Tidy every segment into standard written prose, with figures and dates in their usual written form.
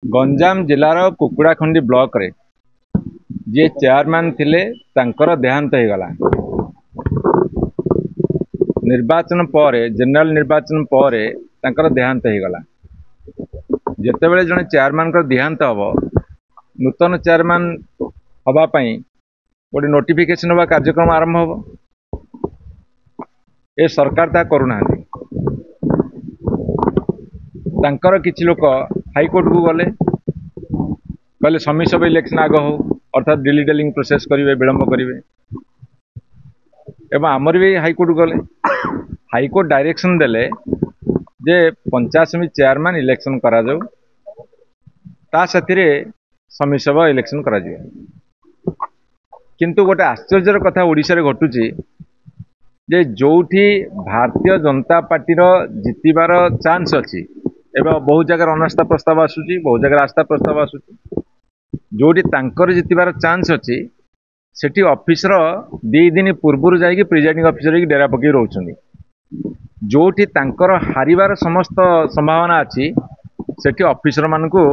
Ganjam जिलार कुकुड़ाखंडी block रे जे chairman थिले तांकर देहांत हो गला। निर्वाचन पर जनरल निर्वाचन पर तांकर देहांत हो गला। जेतेबेले जने चेयरमैन कर देहांत हबो नूतन चेयरमैन हवा पई गोटे नोटिफिकेशन हवा कार्यक्रम आरंभ हबो। ए सरकार ता करूना तांकर किछि लोक हाईकोर्ट को गले कहले समिसब इलेक्शन आग हो अर्थात डिलीटेलिंग प्रोसेस करेंगे विलंब करेंगे एवं आमर भी हाईकोर्ट गले हाईकोर्ट डायरेक्शन देले जे पंचायत समिति चेयरमैन इलेक्शन करा जाऊ ता साथी समिसब इलेक्शन करा जाऊ। किंतु गोटे आश्चर्यर कथा ओडिशा रे घटुची जे जोठी भारतीय जनता पार्टी रो जितिबार चांस अछि एवं बहुत जगह अनास्था प्रस्ताव आसुची बहुत जगह आस्था प्रस्ताव आसुची जोटी तांकर जितिबार चांस अछि सेठी ऑफिसर 2 दिन पूर्व जाइए प्रिजाइडिंग ऑफिसर की डेरा पकई रोचंदी जोटी तांकर हारिबार समस्त संभावना अछि सेठी ऑफिसर मानकू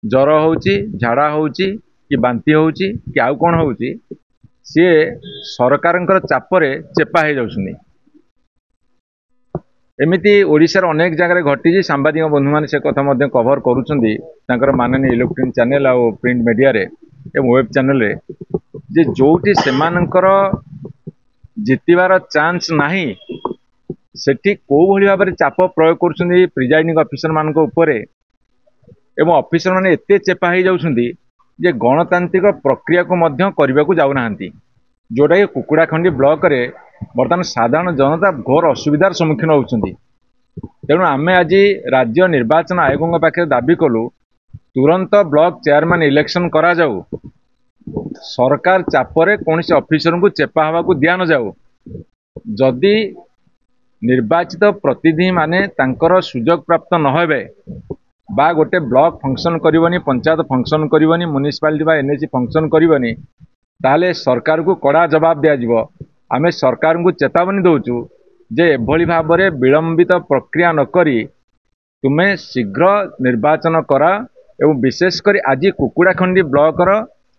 ज्वर होउची झाड़ा होउची कि बांती होउची कि आउ कोन होउची सी सरकारंकर चापरे चेपा हो जाउछंदी। एमिति ओडिशार अनेक जगह घटी सांबादिक बंधु मैंने से कथा मध्य कभर करुछंदी तांकर माननीय इलेक्ट्रॉनिक चैनल आ प्रिंट मीडिया रे एवं वेब चैनल रे जे जोटी सेमानंकर जितिबार चांस नाही सेठी को भली भाव में चाप प्रयोग करुछंदी प्रिजाइडिंग ऑफिसर मानक ऊपर एवं ऑफिसर माने एते चेपा हो जाउछंदी जे गणतांत्रिक प्रक्रिया को मध्य करबा को जाउ नाहंती जोटा कि कुकुड़ाखंडी ब्लॉक रे बर्तमान साधारण जनता घोर असुविधार सम्मुखीन होउछंदी। तेणु आमे आज राज्य निर्वाचन आयोग पाखे दाबी कलु तुरंत ब्लॉक चेयरमैन इलेक्शन करा जाऊ सरकार चापरे कौन से ऑफिसर को चेपा हवा को दिया न जाऊ जदि निर्वाचित प्रतिनिधि माने तांकर सुजोग प्राप्त न होबे बा गोटे ब्लॉक फंक्शन करबनी पंचायत फंक्शन करबनी म्युनिसिपालिटी बा एनएसी फंक्शन करबनी ताले सरकार को कड़ा जवाब दिया जिवो। आमे सरकार को चेतावनी दौचु जे एभली भाव में विलंबित प्रक्रिया न करी तुमे शीघ्र निर्वाचन करा एवं विशेषकर आज कुकुड़ाखंडी ब्लॉक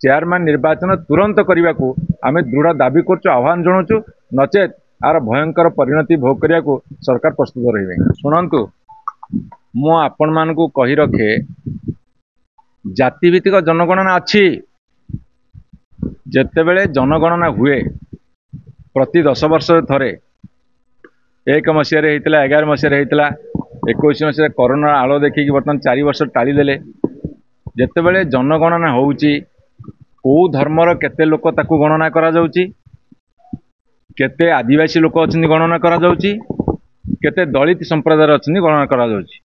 चेयरमैन निर्वाचन तुरंत करने को आम दृढ़ दाबी कर आह्वान जनाऊँ नचेत आर भयंकर परिणति भोग करने को सरकार प्रस्तुत रही। शुणु मु आपण मान को कही रखे जातिभित्तिक जनगणना अच्छी जेतेबेले जनगणना हुए प्रति 10 वर्ष थरे 1 मसीह 11 मसीह 21 मसीह कोरोना आलो देखिकी बर्तमान 4 वर्ष टाली देले जेतेबेले जनगणना होउची को धर्मर केते लोक ताकू गणना करा जाउची केते आदिवासी लोक अछनी गणना करा जाउची केते दलित संप्रदाय अछनी गणना करा जाउची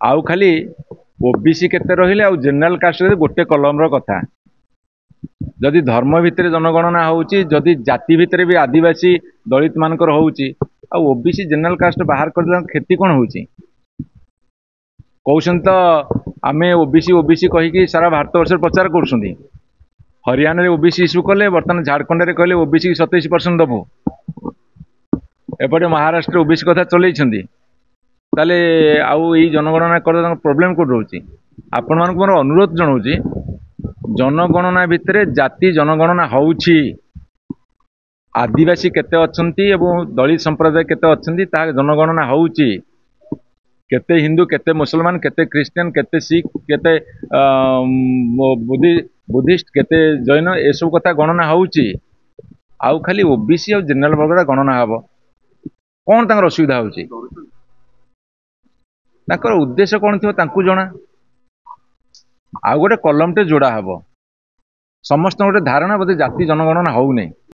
आउ खाली ओबीसी केते रहिले आउ जनरल कास्ट रे गोटे कलम रो कथा जदि धर्म भितर जनगणना होउची जदि जाति भितर भी आदिवासी दलित मानकर होउची आ ओबीसी जनरल कास्ट बाहर कर खेती कोन होउची कहउछन तो आमे ओबीसी ओबीसी कहि कि सारा भारत वर्ष प्रचार करछुंदी हरियाणा रे ओबीसी इश्यू कले बर्तमान झारखंड रे कहले ओबीसी 27% दबो एपटे महाराष्ट्र ओबीसी कथा चलैछंदी ताले आउ ई जनगणना कर प्रॉब्लम को रहउची। आपण मान को मोर अनुरोध जनाउची जनगणना भितर जाति जनगणना होउची आदिवासी केते अछंती एवं दलित संप्रदाय केते अछंती ता जनगणना होउची केते हिंदू केते मुसलमान केते क्रिश्चियन केते सिख केते बुद्धिस्ट केते जैन ए सब कथा गणना होउची आउ खाली ओबीसी और जनरल वर्ग गणना हबो कोन तांकर असुविधा होउची तांकर उद्देश्य कोन थियो तांकू जणा आउ गोटे कलमटे जोड़ा हबो समस्त गोटे धारणा बोधे जाति जनगणना होउ नै।